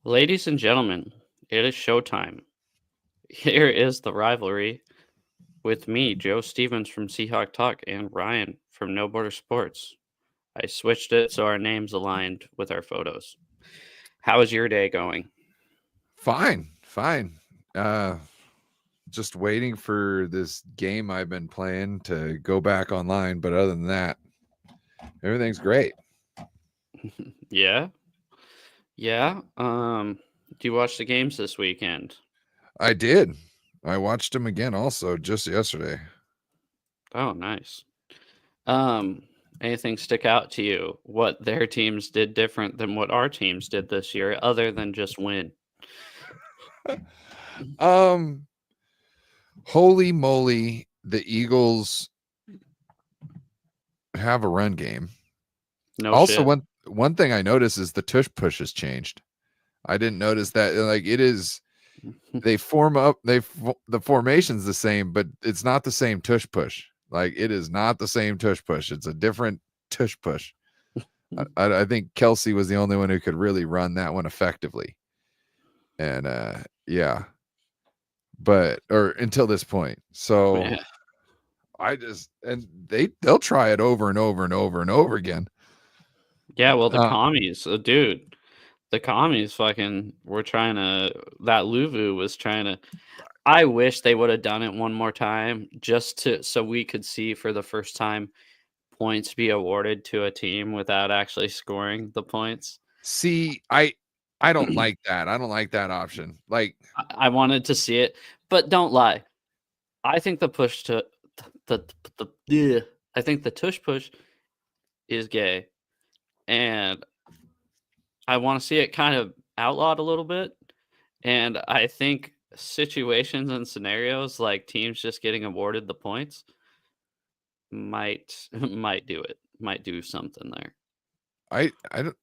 Ladies and gentlemen, it is showtime. Here is the rivalry with me, Joe Stevens from Seahawk Talk, and Ryan from No Border Sports. I switched it so our names aligned with our photos. How is your day going? Fine, fine. Just waiting for this game I've been playing to go back online, but other than that, everything's great. Yeah? Yeah? Do you watch the games this weekend? I did. I watched him again also just yesterday. Oh, nice. Um, Anything stick out to you? What their teams did different than what our teams did this year, other than just win? Um, Holy moly, the Eagles have a run game. No Also, shit. one thing I noticed is the tush push has changed. I didn't notice that. Like it is, they form up. The formation's the same, but it's not the same tush push. Like it is not the same tush push. It's a different tush push. I think Kelsey was the only one who could really run that one effectively. And yeah, but or until this point. So Yeah. I just and they'll try it over and over and over and over again. Yeah, well, the Uh, commies, dude, the commies fucking were trying to that Luvu was trying to I wish they would have done it one more time just to so we could see for the first time points be awarded to a team without actually scoring the points. See, I don't like that. I don't like that option. Like I wanted to see it, but don't lie. I think the push to the I think the tush push is gay, and I wanna see it kind of outlawed a little bit. And I think situations and scenarios like teams just getting awarded the points might might do it. Might do something there. I don't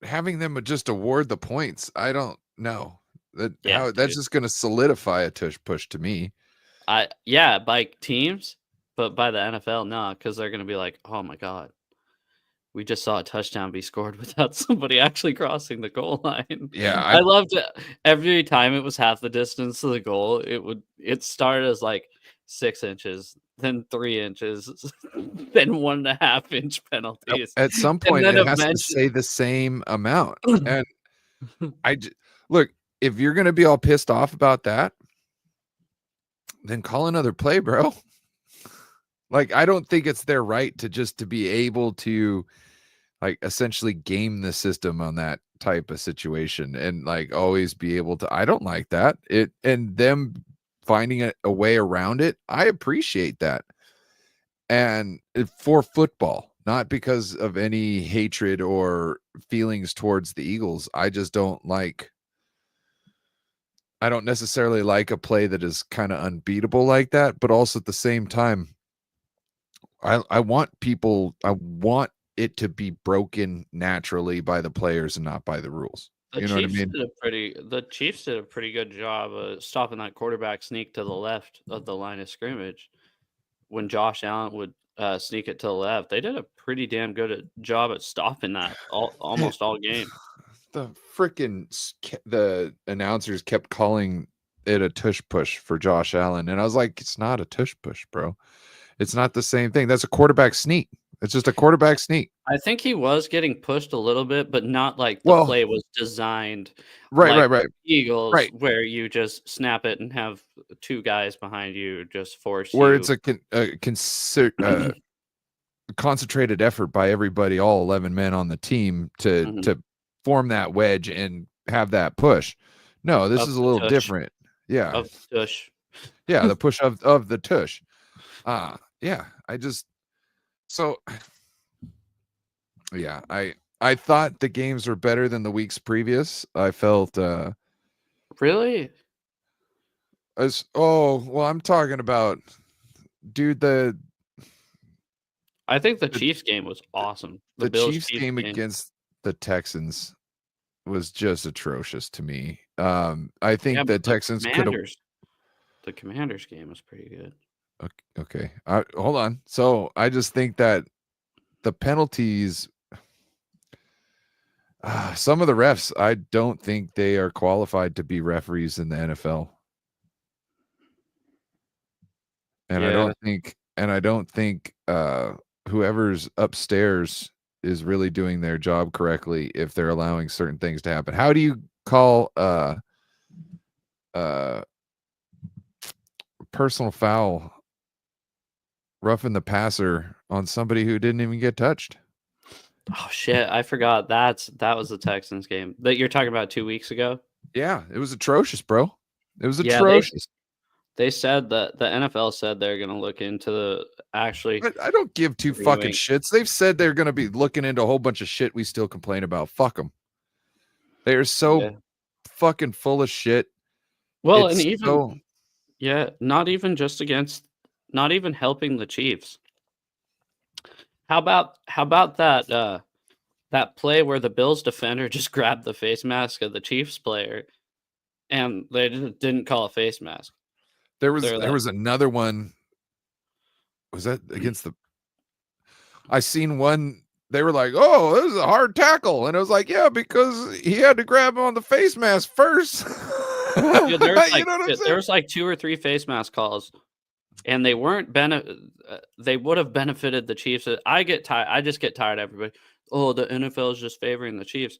having them just award the points. I don't know. That Yeah, how that's dude. just going to solidify a tush push to me. I yeah, by teams, but by the NFL, no, because they're gonna be like, oh my god, we just saw a touchdown be scored without somebody actually crossing the goal line. Yeah, I loved it. Every time it was half the distance to the goal, it started as like 6 inches, then 3 inches, then 1.5 inch penalties. at some And point then it has to eventually say the same amount. And I j- look, if you're going to be all pissed off about that, then call another play, bro. Like I don't think it's their right to just to be able to like essentially game the system on that type of situation and like always be able to. I don't like that. It and them finding a way around it. I appreciate that. And for football, not because of any hatred or feelings towards the Eagles. I just don't like I don't necessarily like a play that is kind of unbeatable like that, but also at the same time, I want people I want it to be broken naturally by the players and not by the rules. You know what I mean? The Chiefs did a pretty good job of stopping that quarterback sneak to the left of the line of scrimmage. When Josh Allen would, sneak it to the left, they did a pretty damn good job at stopping that Yeah, almost all game. the freaking the announcers kept calling it a tush push for Josh Allen, and I was like, it's not a tush push, bro. It's not the same thing. That's a quarterback sneak. It's just a quarterback sneak. I think he was getting pushed a little bit, but not like the Well, play was designed right, like right, right, Eagles, right. where you just snap it and have 2 guys behind you just force Where it's you. a concentrated effort by everybody, all 11 men on the team Mhm. to form that wedge and have that push. No, this Of is a the little tush, different. Yeah. of the tush. Yeah, the push of the tush. Yeah, I just so yeah, I thought the games were better than the weeks previous. I felt Really? as oh, well, I'm talking about dude I think the the Chiefs game was awesome. The the Chiefs Bills-Chiefs game game. against the Texans was just atrocious to me. I Yeah, think but the Texans could have the Commanders game was pretty good. okay. Hold on. So I just think that the penalties Some of the refs, I don't think they are qualified to be referees in the NFL. And Yeah. I don't think whoever's upstairs is really doing their job correctly if they're allowing certain things to happen. How do you call personal foul, roughing the passer on somebody who didn't even get touched? Oh shit, I forgot that was the Texans game that you're talking about 2 weeks ago. Yeah, it was atrocious, bro. It was Yeah, atrocious. they said that the NFL said they're going to look into the actually. I don't give two fucking reviewing. shits. They've said they're going to be looking into a whole bunch of shit we still complain about. Fuck them. They're so Yeah. fucking full of shit. Well, It's and even so not even just against, not even helping the Chiefs. How about that that play where the Bills defender just grabbed the face mask of the Chiefs player, and they didn't call a face mask. there They're was another one. Was that against the? I seen one. They were like, "Oh, this is a hard tackle," and I was like, "Yeah, because he had to grab him on the face mask first." Dude, there was You like know what I'm there saying? was like 2 or 3 face mask calls, and they weren't they would have benefited the Chiefs. I get tired. I just get tired of everybody. Oh, the NFL is just favoring the Chiefs.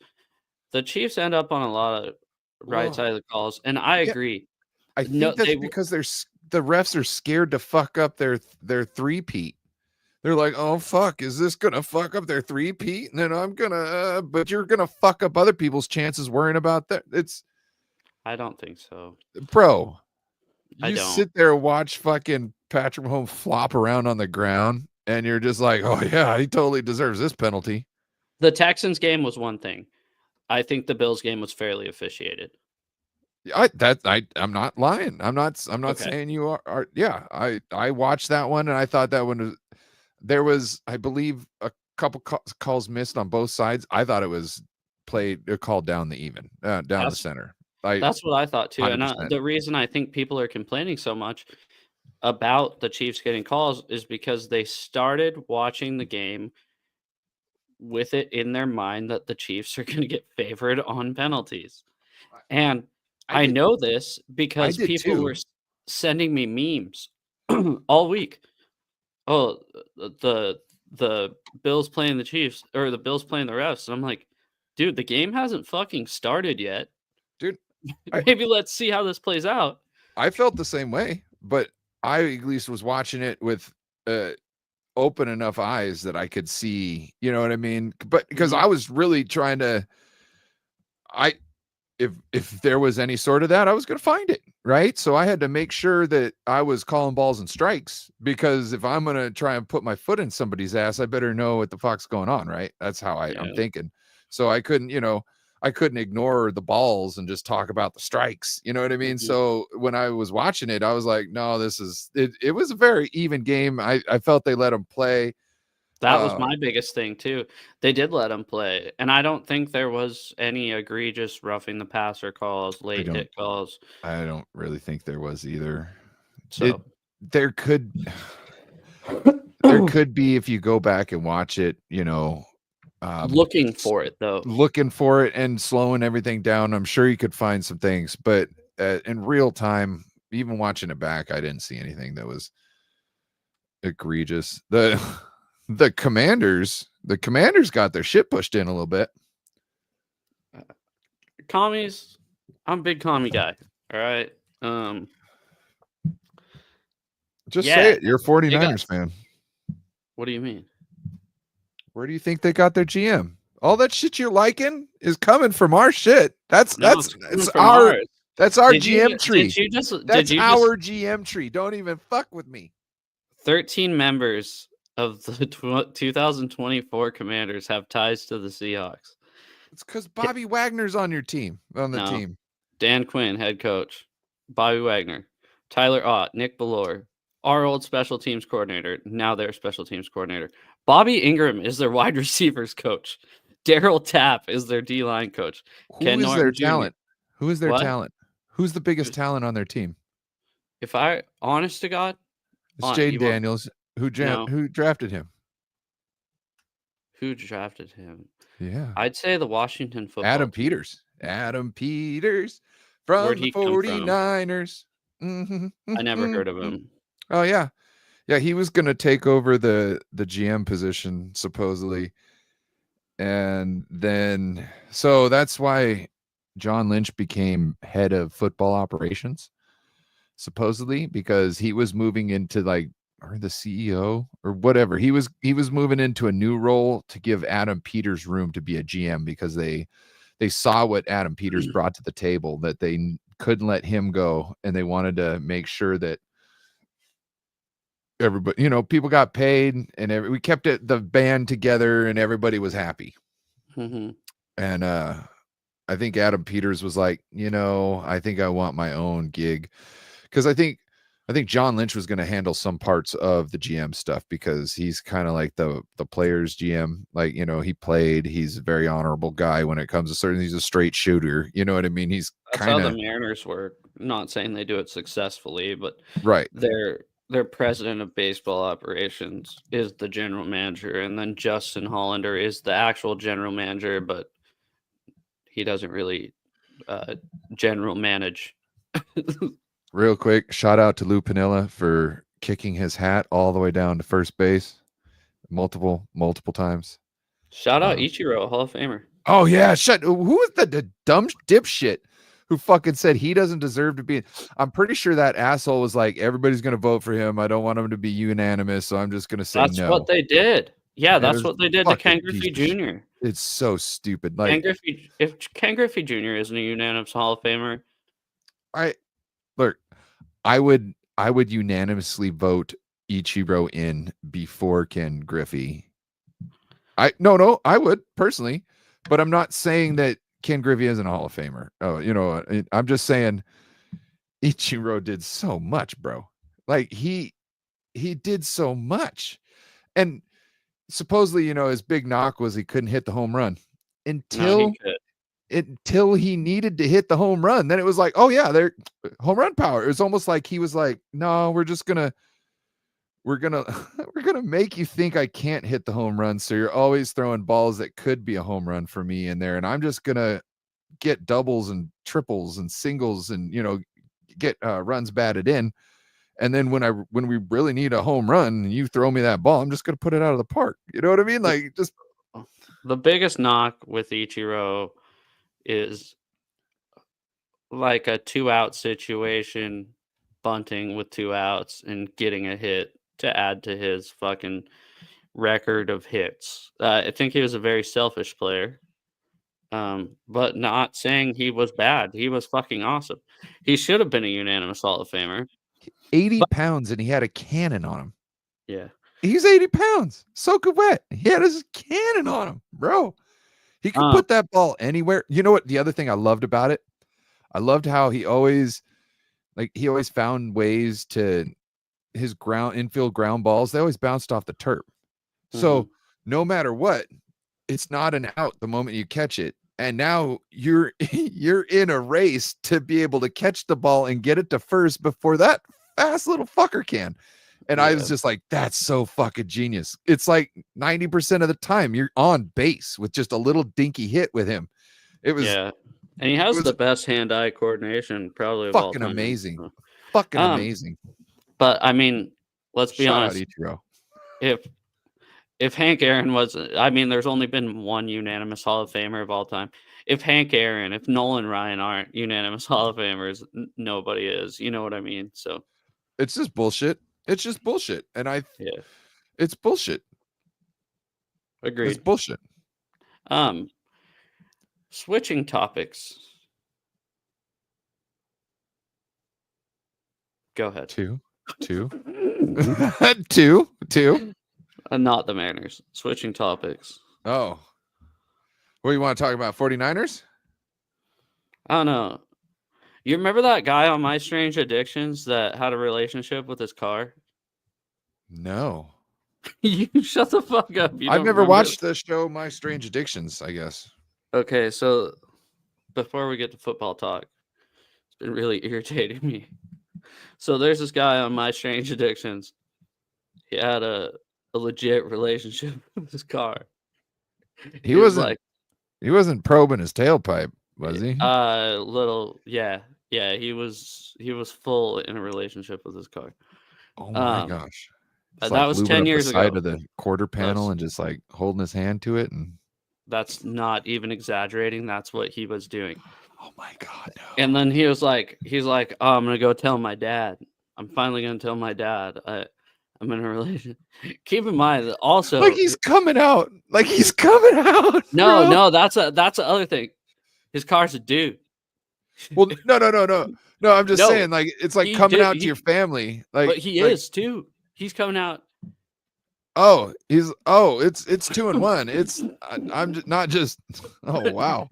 The Chiefs end up on a lot of right Well, side of the calls, and I yeah, agree. I No, think that's because the refs are scared to fuck up their three-peat. They're like, "Oh fuck, is this gonna fuck up their three-peat?" And then I'm gonna, but you're gonna fuck up other people's chances worrying about that. It's I don't think so. bro. I You don't. sit there and watch fucking Patrick Mahomes flop around on the ground, and you're just like, "Oh yeah, he totally deserves this penalty." The Texans game was one thing. I think the Bills game was fairly officiated. I'm not lying. I'm not Okay. saying you are. Yeah, I watched that one, and I thought that one was there was, I believe, a couple calls missed on both sides. I thought it was called down the even down the That's center. that's what I thought too. And 100%. the reason I think people are complaining so much about the Chiefs getting calls is because they started watching the game with it in their mind that the Chiefs are going to get favored on penalties. And I I did know this I because did people were too. sending me memes all week. Oh, the Bills playing the Chiefs, or the Bills playing the refs. And I'm like, dude, the game hasn't fucking started yet. Dude, I Maybe let's see how this plays out. I felt the same way, but I at least was watching it with open enough eyes that I could see, you know what I mean? But because Mhm. I was really trying to I if there was any sort of that, I was going to find it, right? So I had to make sure that I was calling balls and strikes, because if I'm going to try and put my foot in somebody's ass, I better know what the fuck's going on, right? That's how I'm Yeah. thinking. So I couldn't ignore the balls and just talk about the strikes. You know what I mean? Mhm. So when I was watching it, I was like, no, this is it. It was a very even game. I felt they let them play. That was Uh, my biggest thing too. They did let him play, and I don't think there was any egregious roughing the passer calls, I late don't hit calls. I don't really think there was either. It So there could there could be if you go back and watch it, looking for it though. looking for it and slowing everything down. I'm sure you could find some things, but in real time, even watching it back, I didn't see anything that was egregious. The commanders got their shit pushed in a little bit. Commies, I'm a big commie guy. All right. Um, Just say yeah, it. You're a they got. 49ers fan. What do you mean? Where do you think they got their GM? All that shit you're liking is coming from our shit. That's No, that's it's coming that's from our ours. that's our Did you GM tree. did That's you just our GM tree. Don't even fuck with me. 13 members of the 2024 Commanders have ties to the Seahawks. It's because Bobby Wagner's on the No. team. Dan Quinn, head coach. Bobby Wagner. Tyler Ott, Nick Bellore, our old special teams coordinator, now their special teams coordinator. Bobby Ingram is their wide receivers coach. Daryl Tapp is their D-line coach. Who Ken is their Norton Jr. talent? Who is their What? talent? Who's the biggest talent on their team? If I, honest to God, It's Jaden you want, Daniels. no, Who drafted him? Who drafted him? Yeah. I'd say the Washington football Adam team. Peters. Adam Peters Where'd from the he come from? 49ers. I never heard of him. Oh, yeah. Yeah, he was going to take over the GM position, supposedly. And then, so that's why John Lynch became head of football operations, supposedly, because he was moving into like, or the CEO or whatever. He was moving into a new role to give Adam Peters room to be a GM because they saw what Adam Peters brought to the table, that they couldn't let him go, and they wanted to make sure that everybody, people got paid, and we kept the band together, and everybody was happy. Mm-hmm. And I think Adam Peters was like, I think I want my own gig, because I think John Lynch was going to handle some parts of the GM stuff, because he's kind of like the players GM. Like, he played. He's a very honorable guy when it comes to certain. He's a straight shooter. You know what I mean? He's That's how the Mariners work. Not saying they do it successfully, but right. Their president of baseball operations is the general manager, and then Justin Hollander is the actual general manager, but he doesn't really general manage. Real quick, shout out to Lou Piniella for kicking his hat all the way down to first base multiple times. Shout out Ichiro, Hall of Famer. Oh yeah, who was the dumb dipshit who fucking said he doesn't deserve to be? I'm pretty sure that asshole was like, everybody's gonna vote for him. I don't want him to be unanimous, so I'm just gonna say That's no. what they did. Yeah, that's what they did to Ken Griffey Jr. It's so stupid. Like, if Ken Griffey Jr. isn't a unanimous Hall of Famer, I would unanimously vote Ichiro in before Ken Griffey. I would personally, but I'm not saying that Ken Griffey isn't a Hall of Famer. Oh, I'm just saying Ichiro did so much, bro. Like he did so much. And supposedly, his big knock was he couldn't hit the home run until he needed to hit the home run. Then it was like, oh yeah, they're home run power. It was almost like he was like, no, we're gonna make you think I can't hit the home run, so you're always throwing balls that could be a home run for me in there, and I'm just gonna get doubles and triples and singles and get runs batted in. And then when we really need a home run and you throw me that ball, I'm just gonna put it out of the park. You know what I mean? Like, just the biggest knock with Ichiro is like a 2-out situation, bunting with 2 outs and getting a hit to add to his fucking record of hits. I think he was a very selfish player. But not saying he was bad. He was fucking awesome. He should have been a unanimous Hall of Famer. 80 pounds and he had a cannon on him. Yeah. He's 80 pounds. Soaking wet. He had his cannon on him, bro. He could put that ball anywhere. You know what? The other thing I loved about it, I loved how he always found ways to his infield ground balls. They always bounced off the turf. So no matter what, it's not an out the moment you catch it. And now you're in a race to be able to catch the ball and get it to first before that fast little fucker can. And I was just like, that's so fucking genius. It's like 90% of the time you're on base with just a little dinky hit with him. It was, and he has the best hand-eye coordination probably of all time. Amazing. So. Fucking amazing. But I mean, let's be honest. Ichiro. If Hank Aaron was, I mean, there's only been one unanimous Hall of Famer of all time. If Hank Aaron, if Nolan Ryan aren't unanimous Hall of Famers, nobody is. You know what I mean? So it's just bullshit. It's just bullshit. And it's bullshit. Agreed. It's bullshit. Switching topics. Go ahead. Two. Two. Not the Mariners. Switching topics. Oh. What do you want to talk about? 49ers? I don't know. You remember that guy on My Strange Addictions that had a relationship with his car? No. You shut the fuck up. I've never watched the show My Strange Addictions, I guess. Okay, so before we get to football talk, it's been really irritating me. So there's this guy on My Strange Addictions. He had a legit relationship with his car. He wasn't probing his tailpipe, was he? Yeah, he was full in a relationship with his car. Oh my gosh. It's That like was lubing 10 up the years side ago. of the quarter panel and just like holding his hand to it, and That's not even exaggerating. That's what he was doing. oh my God, no. And then he's like, oh, I'm gonna go tell my dad. I'm finally gonna tell my dad. I'm in a relationship. Keep in mind that also, like he's coming out. Like he's coming out. no, bro. that's the other thing. His car's a dude. Well, no. I'm just saying, like it's like coming out to your family. Like, but he is too. He's coming out. It's 2 in 1. I'm just not just. Oh wow.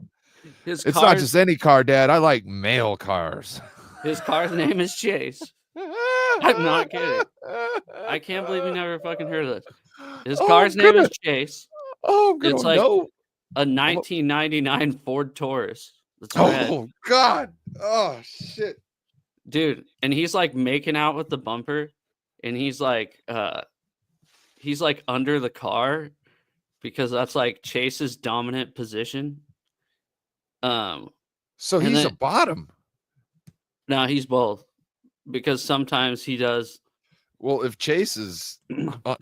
It's not just any car, Dad. I like male cars. His car's name is Chase. I'm not kidding. I can't believe you never fucking heard of this. His car's name is Chase. Oh, I'm it's like a 1999 Ford Taurus. That's red. Oh God. Oh shit. Dude, and he's like making out with the bumper, and he's like under the car because that's like Chase's dominant position. So he's a bottom. No, he's both. Because sometimes he does. Well, if Chase is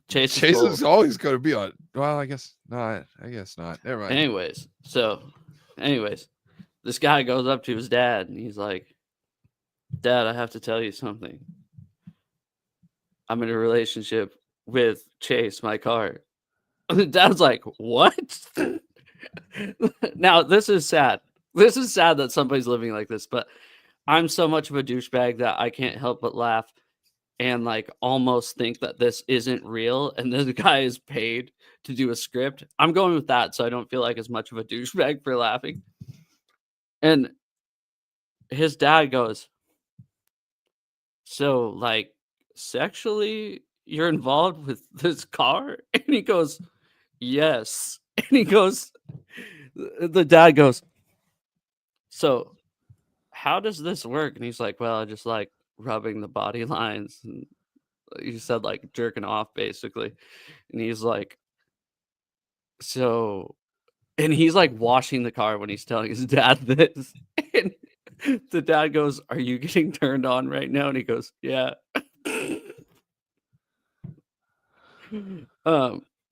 Chase is always going to be on. Well, I guess not. I guess not. Never mind. Anyways, this guy goes up to his dad and he's like, "Dad, I have to tell you something. I'm in a relationship with Chase, my car." The dad's like, "What?" Now, this is sad. This is sad that somebody's living like this, but I'm so much of a douchebag that I can't help but laugh and like almost think that this isn't real and this guy is paid to do a script. I'm going with that so I don't feel like as much of a douchebag for laughing. And his dad goes, "So like sexually you're involved with this car?" And he goes, "Yes." And he goes, the dad goes, "So how does this work?" And he's like, "Well, I just like rubbing the body lines." And he said like jerking off basically. And he's like, "So," and he's like washing the car when he's telling his dad this. And the dad goes, "Are you getting turned on right now?" And he goes, "Yeah."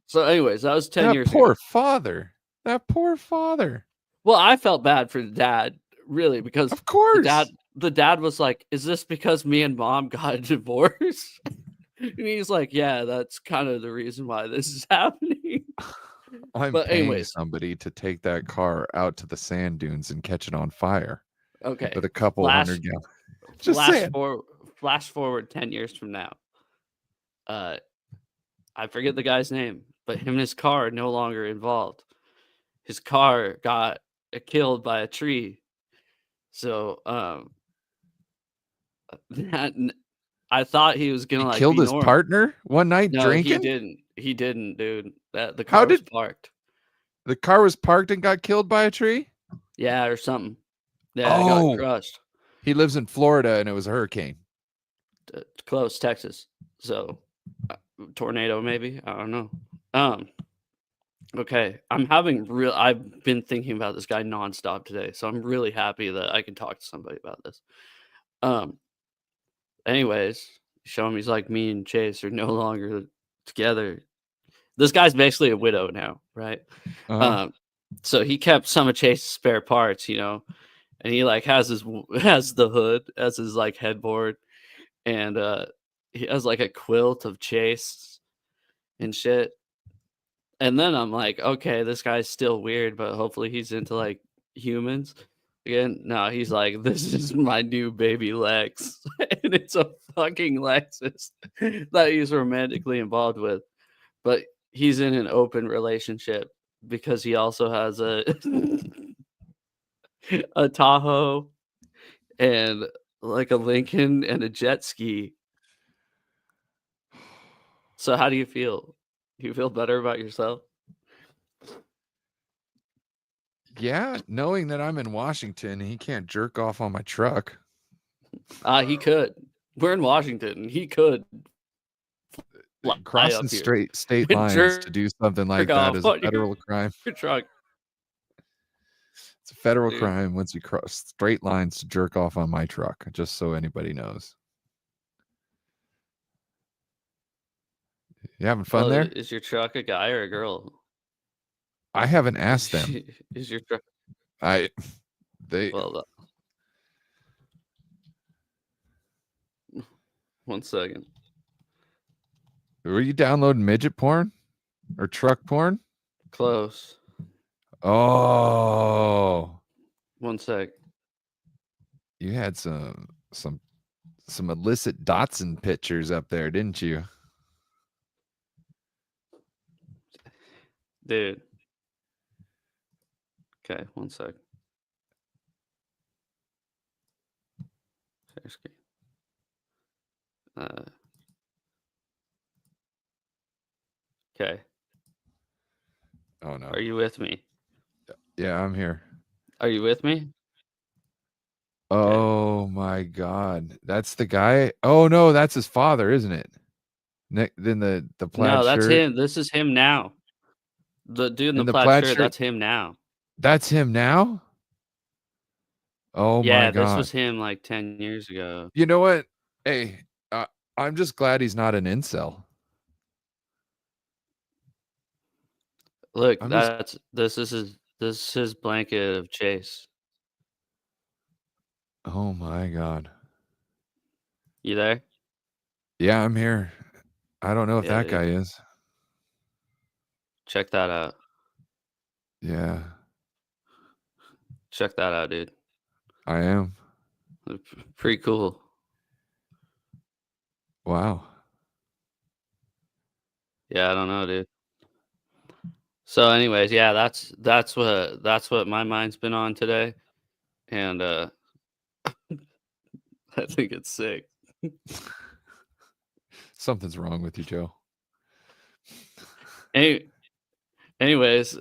So anyways, that was 10 years ago. That poor father. Well, I felt bad for the dad, really, because of course the dad was like, "Is this because me and mom got a divorce?" And he's like, "Yeah, that's kind of the reason why this is happening." I'm paying somebody to take that car out to the sand dunes and catch it on fire. Okay. With a couple $100 gallons. Just flash forward 10 years from now. I forget the guy's name, but him and his car are no longer involved. His car got killed by a tree. So I thought he was gonna kill his partner one night drinking. He didn't, dude. The car was parked. The car was parked and got killed by a tree. Yeah, or something. Yeah, it got crushed. He lives in Florida, and it was a hurricane. Close, Texas. So tornado, maybe. I don't know. Okay, I've been thinking about this guy nonstop today, so I'm really happy that I can talk to somebody about this. Anyways, show him he's like, me and Chase are no longer together. This guy's basically a widow now, right? So he kept some of Chase's spare parts, and he like has the hood as his like headboard, and he has like a quilt of Chase and shit. And then I'm like, okay, this guy's still weird, but hopefully he's into like humans. Again, no, he's like, this is my new baby Lex. And it's a fucking Lexus that he's romantically involved with. But he's in an open relationship because he also has a Tahoe and like a Lincoln and a jet ski. So how do you feel? Do you feel better about yourself? Yeah, knowing that I'm in Washington and he can't jerk off on my truck. He could. We're in Washington. He could. crossing up here. state And lines to do something like jerk that off is a on your- federal crime. your truck. It's a federal Dude. crime once you cross straight lines to jerk off on my truck, just so anybody knows. You having fun there? Is your truck a guy or a girl? I haven't asked them. Is your truck? They Well, 1 second. were you downloading midget porn or truck porn? Close. Oh, 1 sec. you had some illicit Datsun pictures up there, didn't you? Dude. Okay, 1 sec. Share screen. Okay. Oh no. Are you with me? Yeah, I'm here. Are you with me? Oh my God, that's the guy. Oh no, that's his father, isn't it? Then the plaid No, that's shirt. him. This is him now. The dude in the plaid shirt, that's him now. That's him now? Oh my Yeah, God. this was him like 10 years ago. You know what? Hey, I'm just glad he's not an incel. Look, this is his blanket of Chase. Oh my God. You there? Yeah, I'm here. I don't know if that guy is. Check that out. Yeah, Check that out, dude. I am. Pretty cool. Wow. Yeah, I don't know, dude. So anyways, yeah, that's what my mind's been on today. And I think it's sick. Something's wrong with you, Joe. Anyways,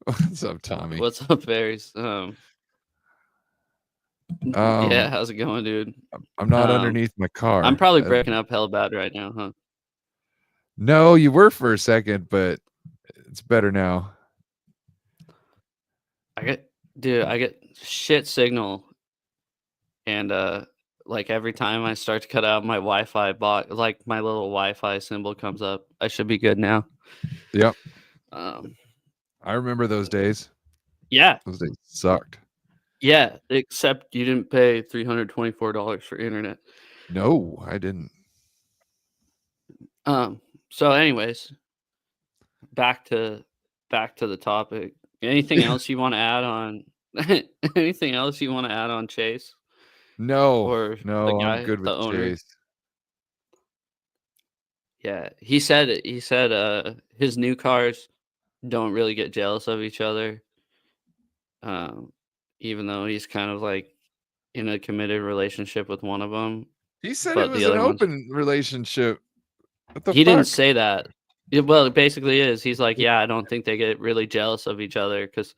What's up, Tommy? What's up, Ferries? Yeah, how's it going, dude? I'm not underneath my car. I'm probably breaking up hella bad right now, huh? No, you were for a second, but it's better now. I get shit signal, and like every time I start to cut out my Wi-Fi like my little Wi-Fi symbol comes up. I should be good now. Yep. I remember those days. Yeah. Those days sucked. Yeah, except you didn't pay $324 for internet. No, I didn't. So anyways, back to the topic. Anything else you want to add on anything else you want to add on Chase? No. Or no, the guy, I'm good with the owner? Chase. Yeah, he said his new cars don't really get jealous of each other. Even though he's kind of like in a committed relationship with one of them. He said it was an open relationship. What the fuck? He didn't say that. Well, it basically is. He's like, yeah, I don't think they get really jealous of each other because,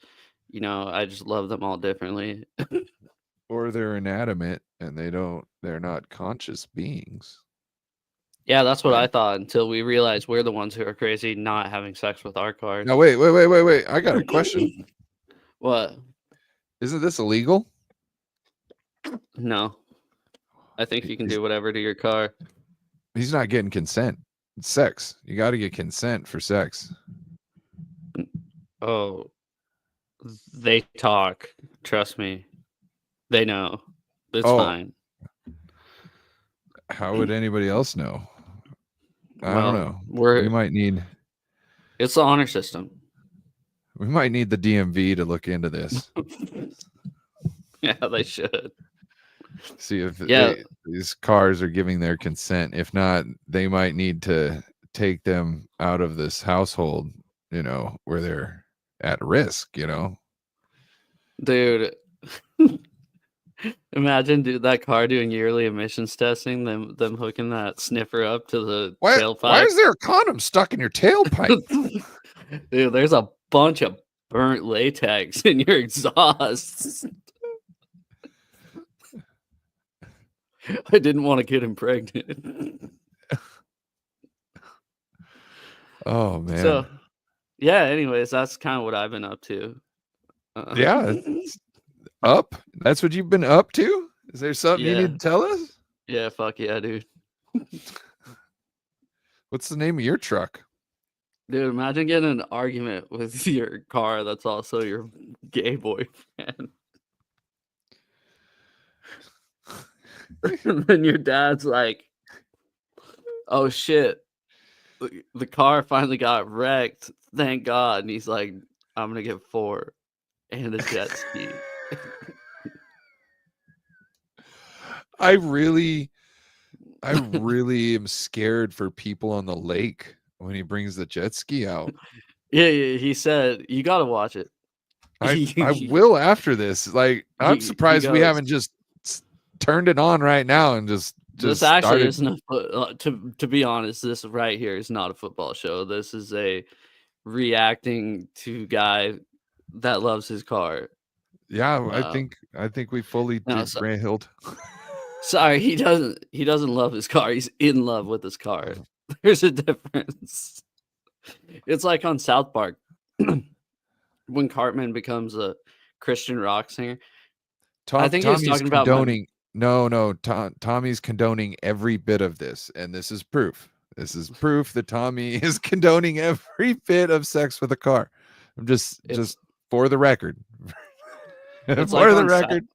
I just love them all differently. Or they're inanimate and they're not conscious beings. Yeah, that's what I thought until we realized we're the ones who are crazy not having sex with our cars. Now, wait. I got a question. What? Isn't this illegal? No. I think you can do whatever to your car. He's not getting consent. It's sex. You got to get consent for sex. Oh, they talk. Trust me. They know. It's fine. How would anybody else know? I don't know. We might need... It's the honor system. We might need the DMV to look into this. Yeah, they should. See if these cars are giving their consent. If not, they might need to take them out of this household, where they're at risk, Dude. Imagine that car doing yearly emissions testing, them hooking that sniffer up to the tailpipe. Why is there a condom stuck in your tailpipe? Dude, there's a bunch of burnt latex in your exhaust. I didn't want to get him pregnant. Oh man. So, yeah. Anyways, that's kind of what I've been up to. Yeah. Up? That's what you've been up to? Is there something you Yeah. need to tell us? Yeah. Fuck yeah, dude. What's the name of your truck? Dude, imagine getting an argument with your car that's also your gay boyfriend. And then your dad's like, oh shit, the car finally got wrecked. Thank God. And he's like, I'm going to get 4 and a jet ski. I really am scared for people on the lake when he brings the jet ski out. Yeah, he said, you got to watch it. I will after this. Like, I'm surprised we haven't just turned it on right now and just this actually started. isn't to be honest, this right here is not a football show. This is a reacting to guy that loves his car. Yeah, I think we fully derailed. Sorry, he doesn't love his car. He's in love with his car. There's a difference. It's like on South Park when Cartman becomes a Christian rock singer. I think Tommy's he's talking condoning. No, Tommy's condoning every bit of this, and this is proof. This is proof that Tommy is condoning every bit of sex with a car. I'm just for the record. It's for like the record.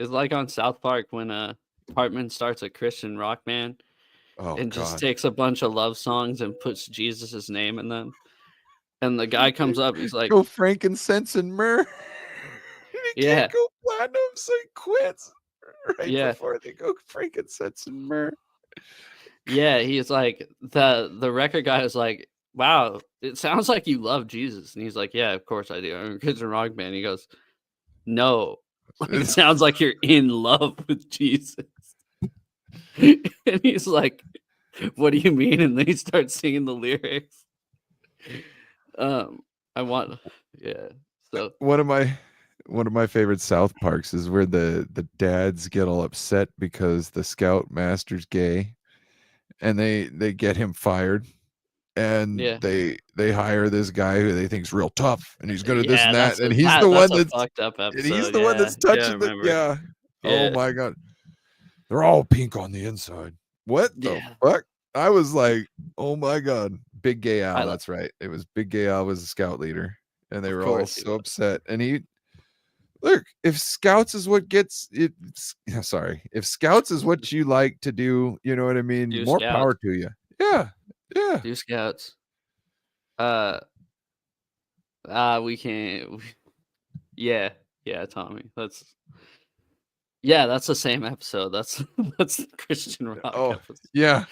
It's like on South Park when Cartman starts a Christian rock band and just takes a bunch of love songs and puts Jesus' name in them. And the guy comes up, he's like, go frankincense and myrrh. He yeah, can't go platinum, so he quits before they go frankincense and myrrh. Yeah, he's like, the record guy is like, wow, it sounds like you love Jesus. And he's like, yeah, of course I do. I'm a Christian rock band. He goes, no, it sounds like you're in love with Jesus. And he's like, what do you mean? And then he starts singing the lyrics. So one of my favorite South Parks is where the dads get all upset because the scout master's gay, and they get him fired, and they hire this guy who they think's real tough, and he's gonna this and that, and he's the one that's fucked up episode. And he's the one that's touching the Oh my god, they're all pink on the inside. What the fuck? I was like, oh my god, Big Gay Al. That's right. It was Big Gay Al was the scout leader, and they were all so upset. And look, if scouts is what gets it. If scouts is what you like to do, you know what I mean. More power to you. Yeah. Do scouts. We can't. Yeah, Tommy. That's the same episode. That's the Christian rock episode. Yeah.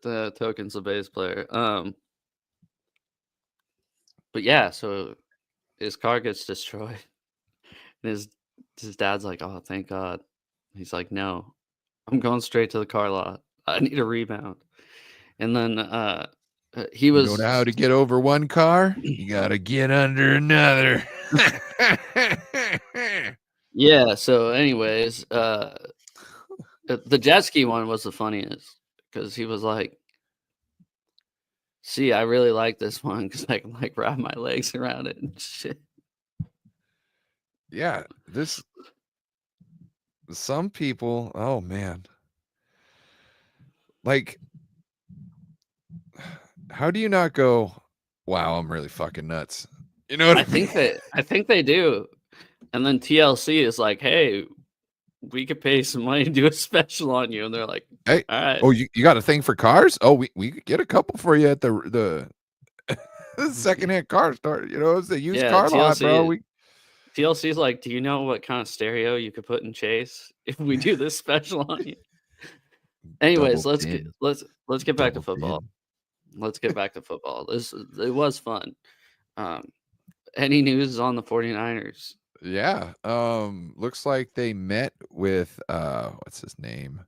The Token's a bass player. But yeah, so his car gets destroyed. And his dad's like, oh, thank God. He's like, no, I'm going straight to the car lot. I need a rebound. And then he was. You know how to get over one car? You got to get under another. Yeah. So, anyways, the jet ski one was the funniest because he was like, see, I really like this one because I can like wrap my legs around it and shit. Yeah, some people, oh man. Like, how do you not go, wow, I'm really fucking nuts? You know what I mean? I think they do. And then TLC is like, hey, we could pay some money to do a special on you. And they're like, hey, all right. Oh, you got a thing for cars? Oh, we could get a couple for you at the secondhand car store. You know, it's the used car lot, bro. TLC's like, do you know what kind of stereo you could put in Chase if we do this special on you? Anyways, let's get back to football. Let's get back to football. It was fun. Any news on the 49ers? Yeah. Looks like they met with what's his name?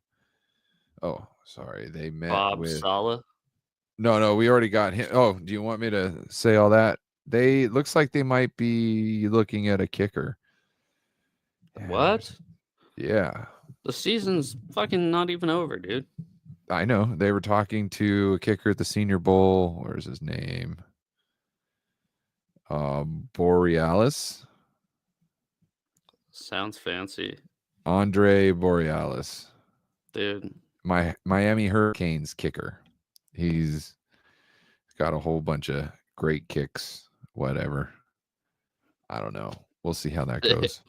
Oh, sorry. They met Bob Saleh. No, we already got him. Oh, do you want me to say all that? Looks like they might be looking at a kicker. What? Yeah. The season's fucking not even over, dude. I know they were talking to a kicker at the Senior Bowl. Where's his name? Borealis. Sounds fancy, Andre Borealis. dude. My Miami Hurricanes kicker. He's got a whole bunch of great kicks. Whatever. I don't know. We'll see how that goes.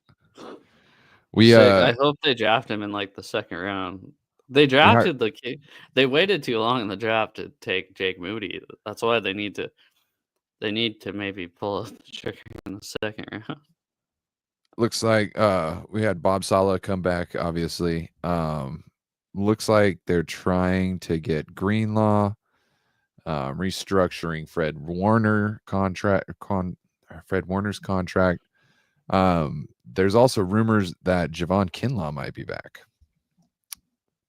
We Sick. I hope they draft him in like the second round. They drafted the kid. They waited too long in the draft to take Jake Moody. That's why they need to. They need to maybe pull the trigger in the second round. looks like we had Bob Saleh come back, obviously. Looks like they're trying to get Greenlaw, restructuring Fred Warner's contract. There's also rumors that Javon Kinlaw might be back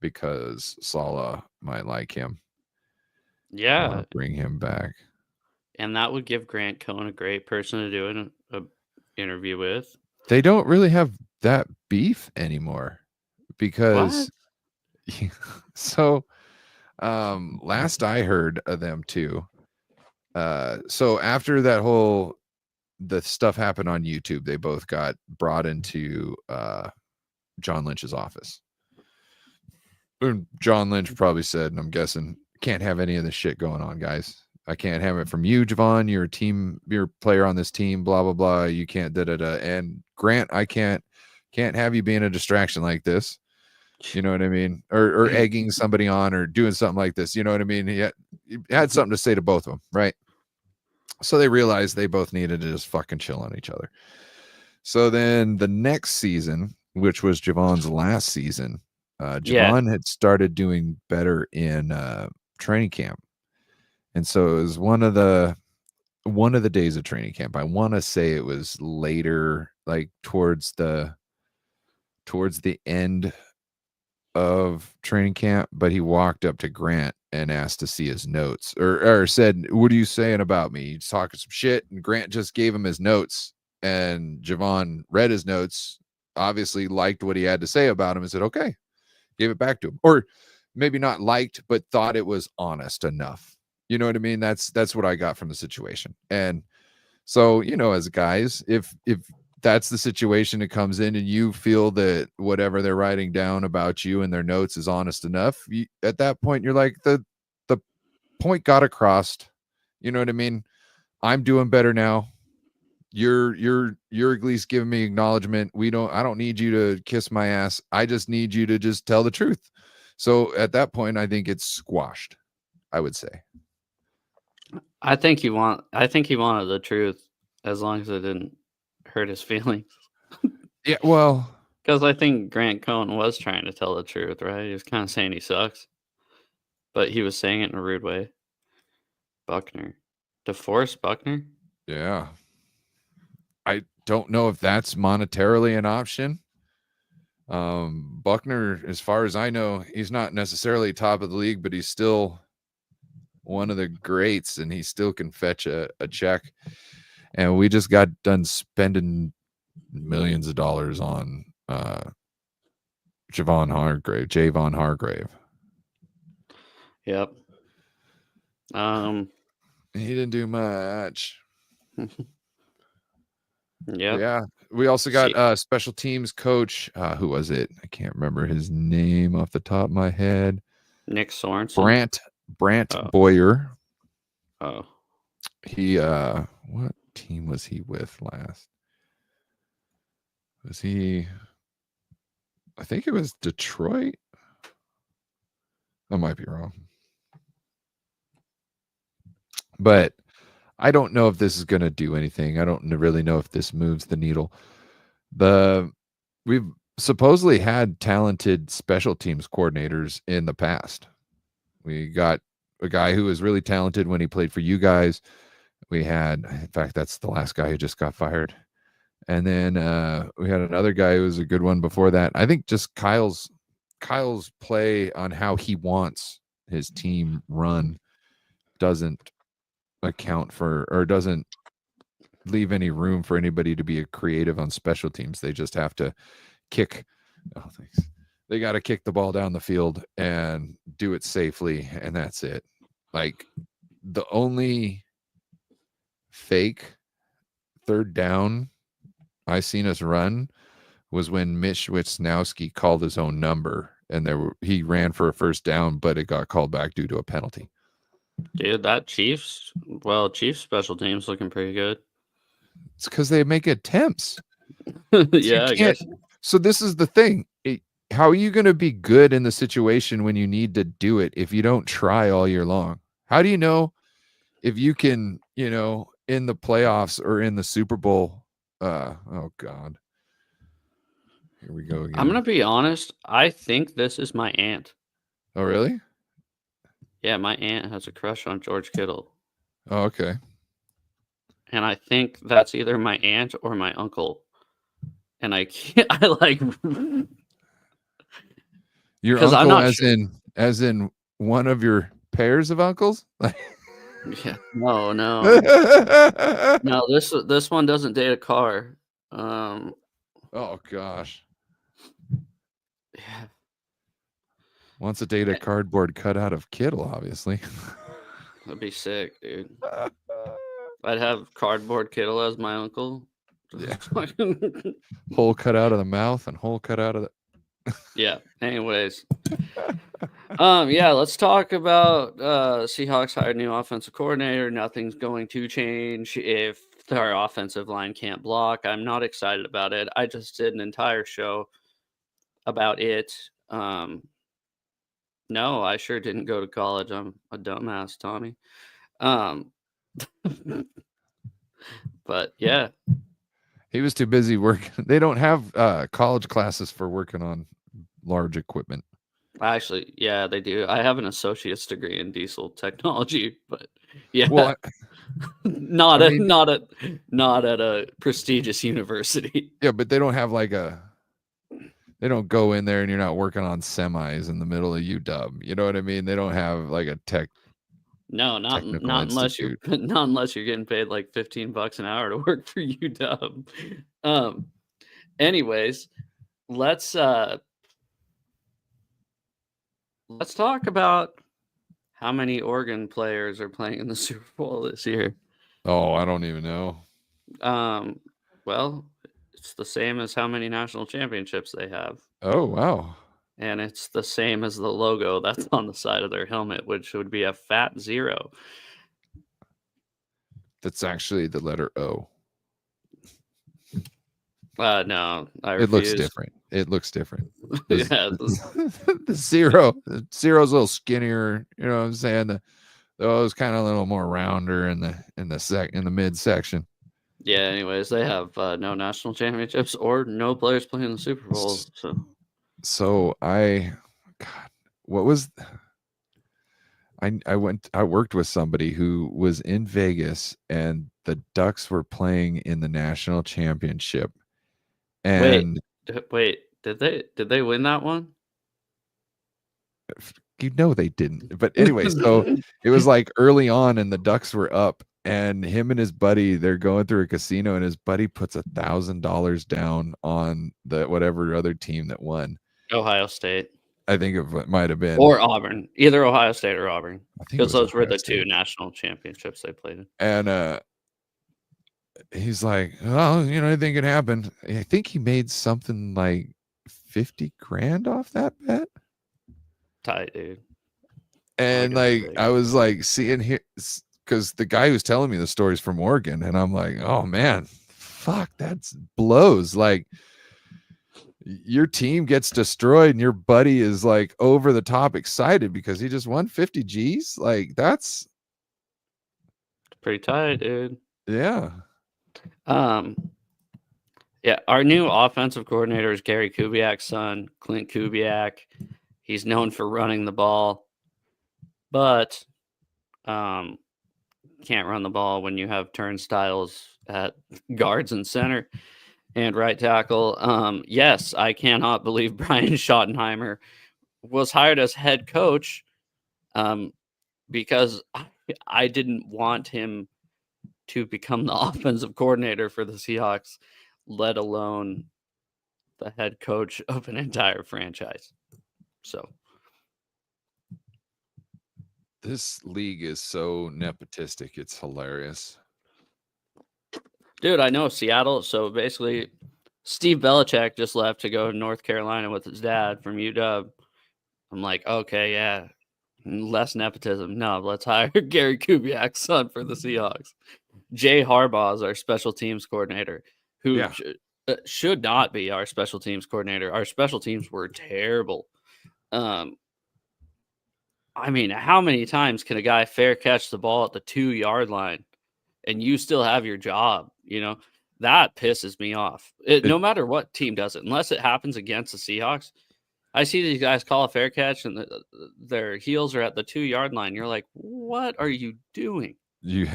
because Saleh might like him. Yeah, bring him back. And that would give Grant Cohn a great person to do an interview with. They don't really have that beef anymore because so last I heard of them too. So after that whole the stuff happened on YouTube, they both got brought into John Lynch's office. And John Lynch probably said, and I'm guessing, can't have any of this shit going on, guys. I can't have it from you, Javon. You're a player on this team, blah, blah, blah. You can't da-da-da. And Grant, I can't have you being a distraction like this. You know what I mean? Or egging somebody on or doing something like this. You know what I mean? He had something to say to both of them, right? So they realized they both needed to just fucking chill on each other. So then the next season, which was Javon's last season, Javon had started doing better in training camp. And so it was one of the days of training camp. I want to say it was later, like towards the end of training camp, but he walked up to Grant and asked to see his notes or said, "What are you saying about me?" He's talking some shit, and Grant just gave him his notes, and Javon read his notes, obviously liked what he had to say about him, and said, "Okay," gave it back to him. Or maybe not liked, but thought it was honest enough. You know what I mean? That's what I got from the situation. And so, as guys, if that's the situation that comes in and you feel that whatever they're writing down about you in their notes is honest enough, at that point, you're like, the point got across. You know what I mean? I'm doing better now. You're at least giving me acknowledgement. I don't need you to kiss my ass. I just need you to just tell the truth. So at that point, I think it's squashed, I would say. I think he wanted the truth as long as it didn't hurt his feelings. Yeah, well, because I think Grant Cohn was trying to tell the truth, right? He was kind of saying he sucks, but he was saying it in a rude way. Buckner, DeForest Buckner. Yeah, I don't know if that's monetarily an option. Buckner, as far as I know, he's not necessarily top of the league, but he's still one of the greats, and he still can fetch a check. And we just got done spending millions of dollars on Javon Hargrave. Yep. He didn't do much. Yeah. We also got special teams coach. Who was it? I can't remember his name off the top of my head. Nick Sorensen. Brant Boyer. Oh. He what team was he with last? Was he? I think it was Detroit. I might be wrong. But I don't know if this is going to do anything. I don't really know if this moves the needle. We've supposedly had talented special teams coordinators in the past. We got a guy who was really talented when he played for you guys. We had, in fact, that's the last guy who just got fired. And then we had another guy who was a good one before that. I think just Kyle's play on how he wants his team run doesn't account for or doesn't leave any room for anybody to be a creative on special teams. They just have to kick. Oh, thanks. They got to kick the ball down the field and do it safely, and that's it. Like the only fake third down I seen us run was when Mitch Wisnowski called his own number, and he ran for a first down, but it got called back due to a penalty. Dude, that Chiefs special teams looking pretty good. It's because they make attempts. Yeah, I guess. So this is the thing. How are you going to be good in the situation when you need to do it if you don't try all year long? How do you know if you can, in the playoffs or in the Super Bowl? Oh God. Here we go again. I'm going to be honest. I think this is my aunt. Oh, really? Yeah, my aunt has a crush on George Kittle. Oh, okay. And I think that's either my aunt or my uncle. And I can't, your uncle, I'm not as in one of your pairs of uncles? Yeah, no. No, this one doesn't date a car. Oh gosh. Yeah. Wants to date a cardboard cutout of Kittle, obviously. That'd be sick, dude. I'd have cardboard Kittle as my uncle. Yeah. Hole cut out of the mouth and hole cut out of the Yeah. Anyways. Yeah, let's talk about Seahawks hired new offensive coordinator. Nothing's going to change if their offensive line can't block. I'm not excited about it. I just did an entire show about it. No, I sure didn't go to college. I'm a dumbass, Tommy. But yeah. He was too busy working. They don't have college classes for working on large equipment. Actually, yeah, they do. I have an associate's degree in diesel technology, but yeah, well, not at a prestigious university. Yeah, but they don't have they don't go in there and you're not working on semis in the middle of UW. You know what I mean? They don't have like a tech. No, not unless you're getting paid like $15 an hour to work for UW. Anyways, let's talk about how many Oregon players are playing in the Super Bowl this year. Oh, I don't even know. Well, it's the same as how many national championships they have. Oh, wow. And it's the same as the logo that's on the side of their helmet, which would be a fat 0. That's actually the letter O. No, I refuse. It looks different. It looks different. Yeah, the zero's a little skinnier. You know what I'm saying? The O's kind of a little more rounder in the mid section. Yeah. Anyways, they have no national championships or no players playing the Super Bowl. So what was? I worked with somebody who was in Vegas and the Ducks were playing in the national championship. And wait, did they win that one? They didn't. But anyway, so it was like early on and the Ducks were up and him and his buddy, they're going through a casino and his buddy puts $1,000 down on the whatever other team that won. Ohio State. I think it might have been. Or Auburn. Either Ohio State or Auburn. Because those were the two national championships they played in. And he's like, well, anything could happen. I think he made something like 50 grand off that bet. Tight, dude. And I was like seeing here because the guy who's telling me the stories from Oregon, and I'm like, oh man, fuck, that's blows. Like your team gets destroyed and your buddy is like over the top excited because he just won 50 G's. Like that's pretty tight, dude. Yeah. Yeah, our new offensive coordinator is Gary Kubiak's son, Clint Kubiak. He's known for running the ball, but can't run the ball when you have turnstiles at guards and center and right tackle. Yes, I cannot believe Brian Schottenheimer was hired as head coach because I didn't want him to become the offensive coordinator for the Seahawks, let alone the head coach of an entire franchise. So, This league is so nepotistic. It's hilarious. dude, I know Seattle. So basically, Steve Belichick just left to go to North Carolina with his dad from UW. I'm like, okay, yeah, less nepotism. No, let's hire Gary Kubiak's son for the Seahawks. Jay Harbaugh is our special teams coordinator, who Yeah. should not be our special teams coordinator. Our special teams were terrible. I mean, how many times can a guy fair catch the ball at the 2-yard line and you still have your job? You know, that pisses me off. No matter what team does it, unless it happens against the Seahawks. I see these guys call a fair catch and their heels are at the 2-yard line. You're like, what are you doing? You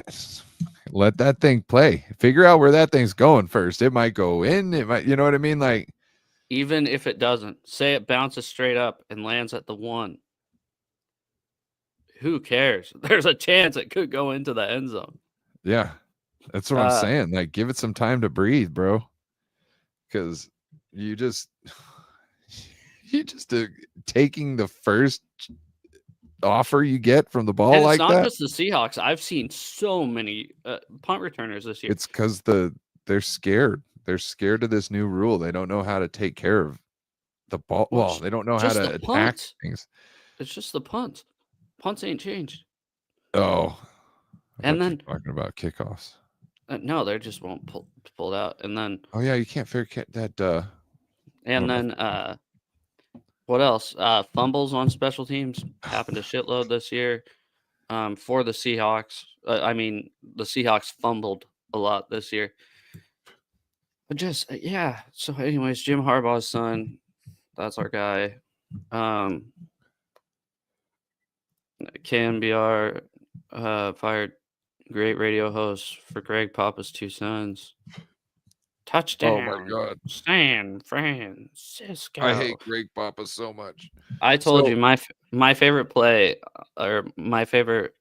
let that thing play. Figure out where that thing's going first. It might go in. It might, you know what I mean? Like, even if it doesn't, say it bounces straight up and lands at the 1. Who cares? There's a chance it could go into the end zone. Yeah, that's what I'm saying. Like, give it some time to breathe, bro. Because you just taking the first offer you get from the ball and like it's not that. just the Seahawks. I've seen so many punt returners this year. It's because they're scared. They're scared of this new rule. They don't know how to take care of the ball. Well, they don't know how to attack things. It's just the punts. Punts ain't changed. Oh, and then talking about kickoffs. No, they just won't pull it out. And then oh yeah, you can't fair catch that. And then what else? Fumbles on special teams happened a shitload this year. For the Seahawks, I mean, the Seahawks fumbled a lot this year. But just yeah. So, anyways, Jim Harbaugh's son, that's our guy. KMBR fired great radio host for Greg Papa's 2 sons. Touchdown. Oh my God. San Francisco. I hate Greg Papa so much. I told you my favorite play or my favorite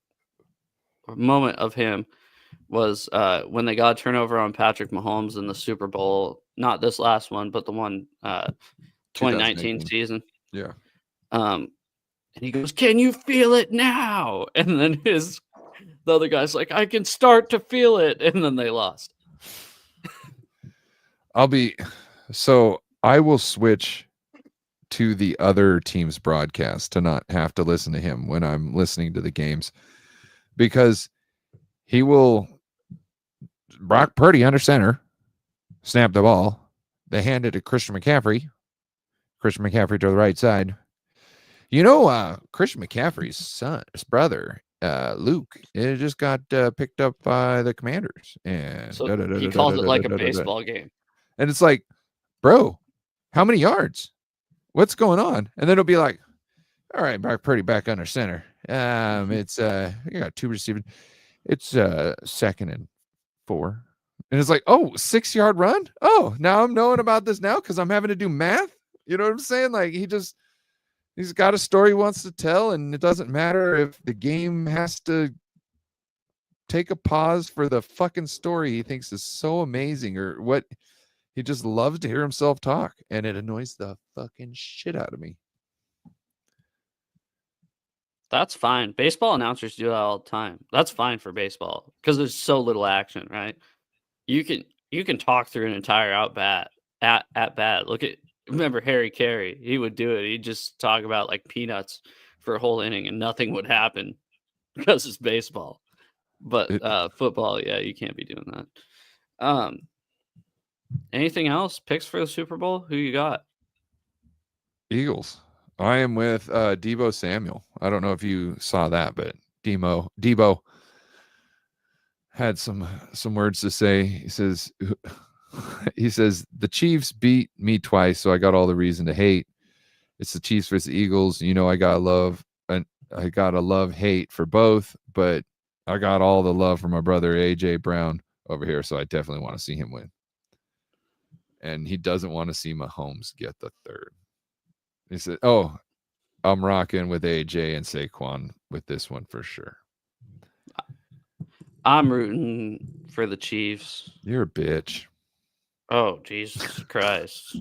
moment of him was when they got a turnover on Patrick Mahomes in the Super Bowl. Not this last one, but the one 2019 season. Yeah. And he goes, "Can you feel it now?" And then the other guy's like, "I can start to feel it." And then they lost. I will switch to the other team's broadcast to not have to listen to him when I'm listening to the games, because Brock Purdy under center, snap the ball. They hand it to Christian McCaffrey to the right side. You know, Christian McCaffrey's brother, Luke, it just got picked up by the Commanders, and so he calls it like a baseball game. And it's like, bro, how many yards? What's going on? And then it'll be like, all right, Brock Purdy back under center. It's you got 2 receivers. It's 2nd and 4. And it's like, oh, 6-yard run. Oh, now I'm knowing about this now because I'm having to do math. You know what I'm saying? Like he's got a story he wants to tell, and it doesn't matter if the game has to take a pause for the fucking story he thinks is so amazing or what. He just loves to hear himself talk, and it annoys the fucking shit out of me. That's fine. Baseball announcers do that all the time. That's fine for baseball because there's so little action, right? You can talk through an entire at bat. Remember Harry Carey? He would do it. He'd just talk about like peanuts for a whole inning and nothing would happen because it's baseball. But football, yeah, you can't be doing that. Anything else? Picks for the Super Bowl? Who you got? Eagles. I am with Deebo Samuel. I don't know if you saw that, but Deebo had some words to say. He says the Chiefs beat me twice, so I got all the reason to hate. It's the Chiefs versus the Eagles. You know I gotta love hate for both, but I got all the love for my brother AJ Brown over here, so I definitely want to see him win. And he doesn't want to see Mahomes get the third. He said, "Oh, I'm rocking with AJ and Saquon with this one for sure." I'm rooting for the Chiefs. You're a bitch. Oh, Jesus Christ.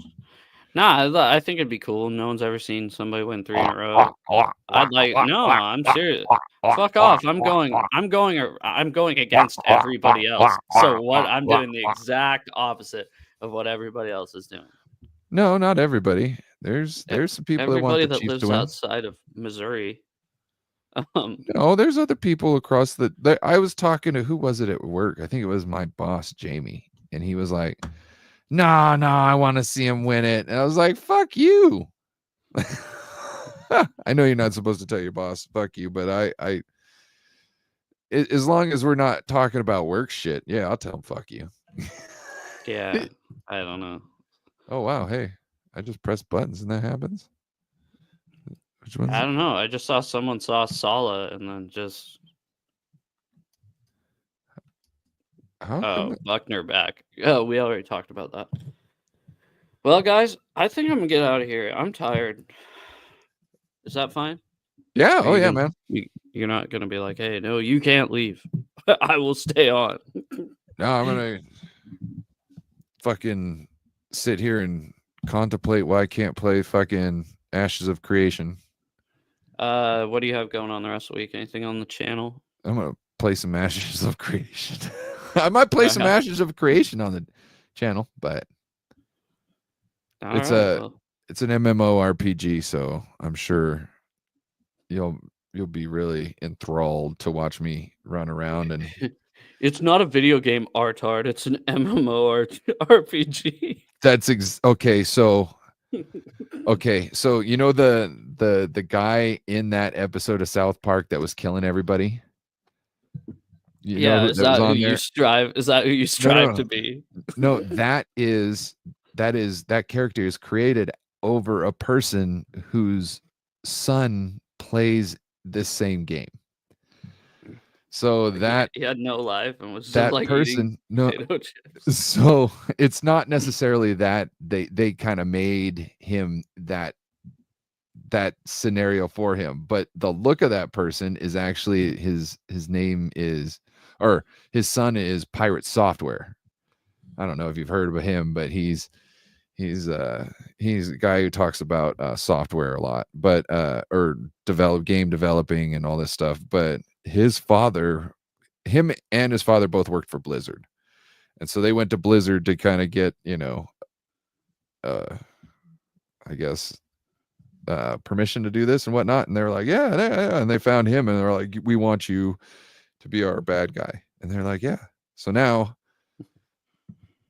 Nah, I think it'd be cool. No one's ever seen somebody win 3 in a row. No, I'm serious. Fuck off. I'm going against everybody else. So what? I'm doing the exact opposite of what everybody else is doing. No, not everybody. There's some people that want Everybody the that Chiefs to lives win. outside of Missouri. No, there's other people across the. I was talking to, who was it at work? I think it was my boss, Jamie, and he was like, "No, I want to see him win it." And I was like, "Fuck you." I know you're not supposed to tell your boss, "Fuck you," but as long as we're not talking about work shit, yeah, I'll tell him, "Fuck you." Yeah, I don't know. Oh wow, hey, I just press buttons and that happens. Which one's I don't know. I just saw someone saw Sala and then just Buckner back. Oh, we already talked about that. Well, guys, I think I'm gonna get out of here. I'm tired. Is that fine? Yeah. Oh yeah, man. You're not gonna be like, hey, no, you can't leave. I will stay on. No, I'm gonna fucking sit here and contemplate why I can't play fucking Ashes of Creation. What do you have going on the rest of the week? Anything on the channel? I'm gonna play some Ashes of Creation. I might play some Ashes of Creation on the channel, but it's an MMORPG, so I'm sure you'll be really enthralled to watch me run around. And it's not a video game, Artard. It's an MMORPG. That's okay. So you know the guy in that episode of South Park that was killing everybody. Is that who you strive? Is that who you strive to be? No, that character is created over a person whose son plays this same game. So that he had no life and was that just like person. No, so it's not necessarily that they kind of made him that scenario for him, but the look of that person is actually his name is, or his son is Pirate Software. I don't know if you've heard of him, but he's a guy who talks about software a lot, but or game developing and all this stuff. But him and his father both worked for Blizzard, and so they went to Blizzard to kind of get, I guess, permission to do this and whatnot. And they're like, yeah. And they found him and they're like, we want you to be our bad guy. And they're like, yeah. So now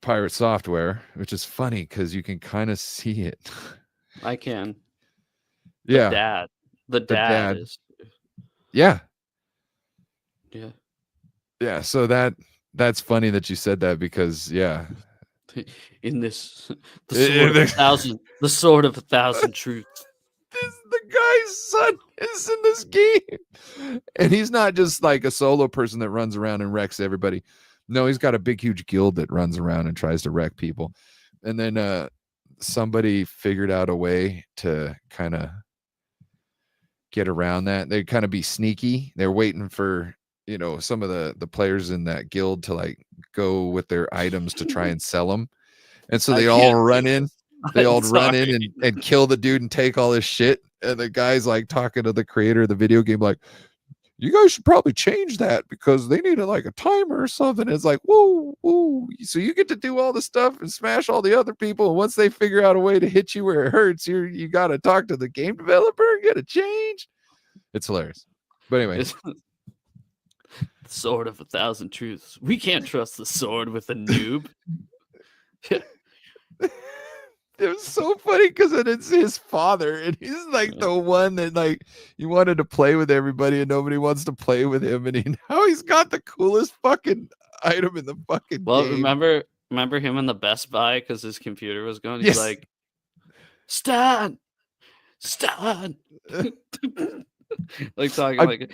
Pirate Software, which is funny because you can kind of see it. I can. Yeah. The dad is. Yeah. Yeah. Yeah. So that's funny that you said that, because in this the sword of a thousand truths. The guy's son is in this game, and he's not just like a solo person that runs around and wrecks everybody. No, he's got a big huge guild that runs around and tries to wreck people. And then somebody figured out a way to kind of get around that. They'd kind of be sneaky. They're waiting for some of the players in that guild to like go with their items to try and sell them. And so they all run in. They all run in and kill the dude and take all his shit. And the guy's like talking to the creator of the video game, like, you guys should probably change that because they need like a timer or something. It's like, whoa. So you get to do all the stuff and smash all the other people. And once they figure out a way to hit you where it hurts, you got to talk to the game developer and get a change. It's hilarious. But anyway. Sword of a thousand truths. We can't trust the sword with a noob. It was so funny because it's his father, and he's like the one that like he wanted to play with everybody, and nobody wants to play with him. And now he's got the coolest fucking item in the fucking game. Remember him in the Best Buy because his computer was going. He's like, Stan. Like talking like.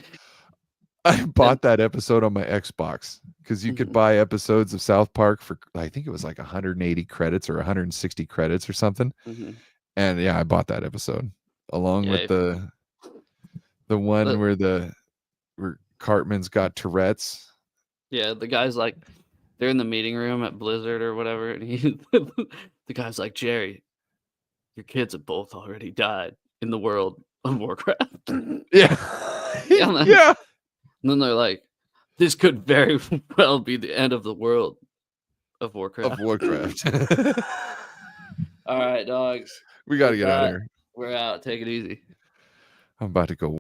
I bought that episode on my Xbox because you could buy episodes of South Park for, I think it was like 180 credits or 160 credits or something. Mm-hmm. And I bought that episode along with the one where Cartman's got Tourette's. Yeah, the guy's like, they're in the meeting room at Blizzard or whatever, and the guy's like, Jerry, your kids have both already died in the world of Warcraft. Yeah. Yeah, man. Yeah. And then they're like, this could very well be the end of the world of Warcraft. Of Warcraft. All right, dogs. We got to With get out of that, here. We're out. Take it easy. I'm about to go